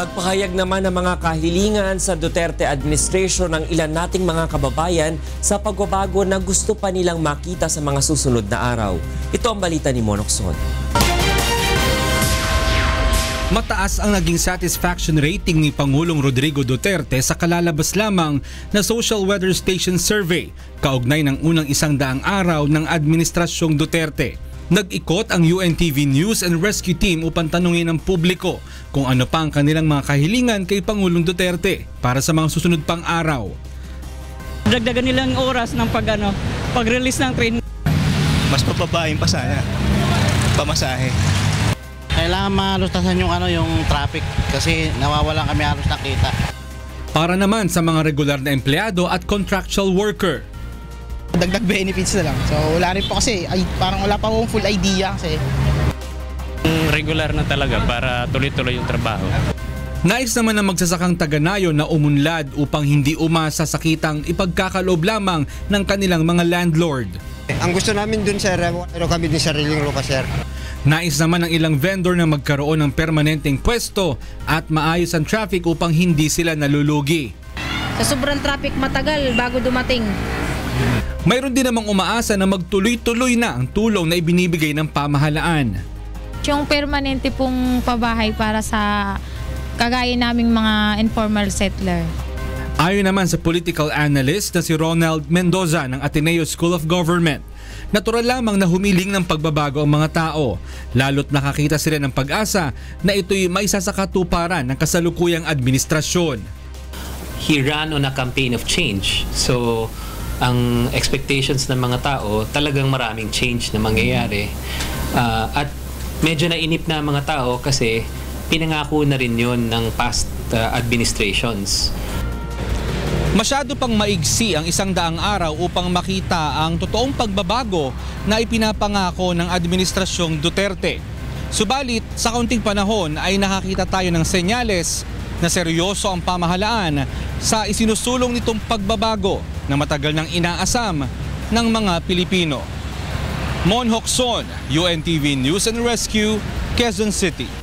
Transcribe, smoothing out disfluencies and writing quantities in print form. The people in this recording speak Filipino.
Nagpahayag naman ng mga kahilingan sa Duterte administration ng ilan nating mga kababayan sa pagbabago na gusto pa nilang makita sa mga susunod na araw. Ito ang balita ni Monokson. Mataas ang naging satisfaction rating ni Pangulong Rodrigo Duterte sa kalalabas lamang na Social Weather Station Survey kaugnay ng unang 100 araw ng Administrasyong Duterte. Nag-ikot ang UNTV News and Rescue Team upang tanungin ang publiko kung ano pa ang kanilang mga kahilingan kay Pangulong Duterte para sa mga susunod pang araw. Dagdagan nilang oras ng pag-release ng train. Mas papabain pa sana. Pamasahe. Kailangan malutasan yung traffic kasi nawawalan kami halos ng kita. Para naman sa mga regular na empleyado at contractual worker. Dagdag benefits na lang. So wala rin po kasi parang wala pa akong full idea kasi. Regular na talaga para tuloy-tuloy yung trabaho. Nais naman ng magsasakang taga-Nayon na umunlad upang hindi umasa sa kitang ipagkakaloob lamang ng kanilang mga landlord. Ang gusto namin dun, sir, pero kami din sariling lupa, sir. Nais naman ng ilang vendor na magkaroon ng permanenteng pwesto at maayos ang traffic upang hindi sila nalulugi. Sa sobrang traffic matagal bago dumating. Mayroon din namang umaasa na magtuloy-tuloy na ang tulong na ibinibigay ng pamahalaan. Yung permanente pong pabahay para sa kagaya naming mga informal settler. Ayon naman sa political analyst na si Ronald Mendoza ng Ateneo School of Government, natural lamang na humiling ng pagbabago ang mga tao, lalo't nakakita sila ng pag-asa na ito'y maisa sa katuparan ng kasalukuyang administrasyon. He ran on a campaign of change. So, ang expectations ng mga tao, talagang maraming change na mangyayari. At medyo nainip na mga tao kasi pinangako na rin yun ng past administrations. Masyado pang maigsi ang 100 araw upang makita ang totoong pagbabago na ipinapangako ng Administrasyong Duterte. Subalit, sa kaunting panahon ay nakakita tayo ng senyales na seryoso ang pamahalaan sa isinusulong nitong pagbabago na matagal nang inaasam ng mga Pilipino. Mon Hokson, UNTV News and Rescue, Quezon City.